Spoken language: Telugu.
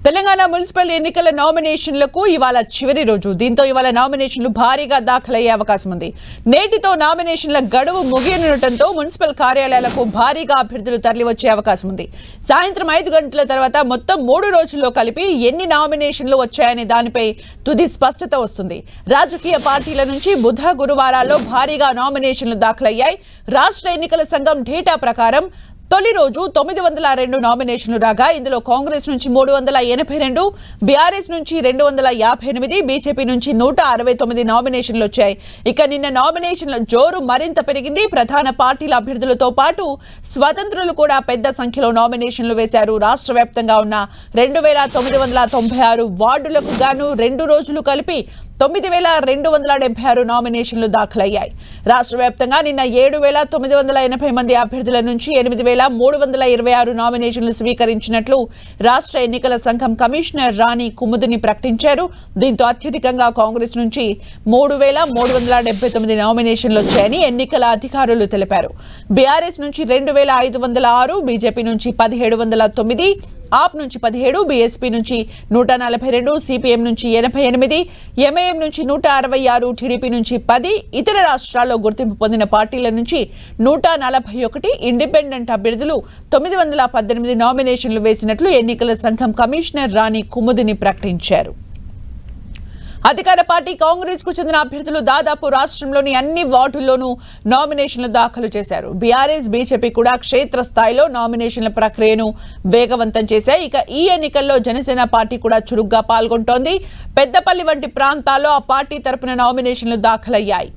తెలంగాణ మున్సిపల్ ఎన్నికల నామినేషన్లకు ఇవాళ చివరి రోజు. దీంతో ఇవాళ నామినేషన్లు భారీగా దాఖలయ్యే అవకాశం ఉంది. నేటితో నామినేషన్ల గడువు ముగియనుండటంతో మున్సిపల్ కార్యాలయాలకు భారీగా అభ్యర్థులు తరలివచ్చే అవకాశం ఉంది. సాయంత్రం 5 గంటల తర్వాత మొత్తం 3 రోజుల్లో కలిపి ఎన్ని నామినేషన్లు వచ్చాయనే దానిపై తుది స్పష్టత వస్తుంది. రాజకీయ పార్టీల నుంచి బుధ గురువారాల్లో భారీగా నామినేషన్లు దాఖలయ్యాయి. రాష్ట్ర ఎన్నికల సంఘం డేటా ప్రకారం తొలి రోజు 902 నామినేషన్లు రాగా ఇందులో కాంగ్రెస్ నుంచి 382, బీఆర్ఎస్ నుంచి 258, బీజేపీ నుంచి 169 నామినేషన్లు వచ్చాయి. ఇక నిన్న నామినేషన్ల జోరు మరింత పెరిగింది. ప్రధాన పార్టీల అభ్యర్థులతో పాటు స్వతంత్రులు కూడా పెద్ద సంఖ్యలో నామినేషన్లు వేశారు. రాష్ట్ర వ్యాప్తంగా ఉన్న 2996 వార్డులకు గాను 2 రోజులు కలిపి 9276 నామినేషన్లు దాఖలయ్యాయి. రాష్ట్ర వ్యాప్తంగా నిన్న 7980 మంది అభ్యర్థుల నుంచి 8326 నామినేషన్లు స్వీకరించినట్లు రాష్ట్ర ఎన్నికల సంఘం కమిషనర్ రాణి కుముదిని ప్రకటించారు. దీంతో అత్యధికంగా కాంగ్రెస్ నుంచి 3379 నామినేషన్లు వచ్చాయని ఎన్నికల అధికారులు తెలిపారు. బీఆర్ఎస్ నుంచి 2506, బీజేపీ నుంచి 1709, ఆప్ నుంచి 17, బీఎస్పీ నుంచి 142, సిపిఎం నుంచి 88, ఎంఐఎం నుంచి 166, టీడీపీ నుంచి 10, ఇతర రాష్ట్రాల్లో గుర్తింపు పొందిన పార్టీల నుంచి 141, ఇండిపెండెంట్ అభ్యర్థులు 918 నామినేషన్లు వేసినట్లు ఎన్నికల సంఘం కమిషనర్ రాణి కుముదిని ప్రకటించారు. అధికార పార్టీ కాంగ్రెస్ కు చెందిన అభ్యర్థులు దాదాపు రాష్ట్రంలోని అన్ని వార్డుల్లోనూ నామినేషన్లు దాఖలు చేశారు. బీఆర్ఎస్, బీజేపీ కూడా క్షేత్రస్థాయిలో నామినేషన్ల ప్రక్రియను వేగవంతం చేశాయి. ఇక ఈ ఎన్నికల్లో జనసేన పార్టీ కూడా చురుగ్గా పాల్గొంటోంది. పెద్దపల్లి వంటి ప్రాంతాల్లో ఆ పార్టీ తరపున నామినేషన్లు దాఖలయ్యాయి.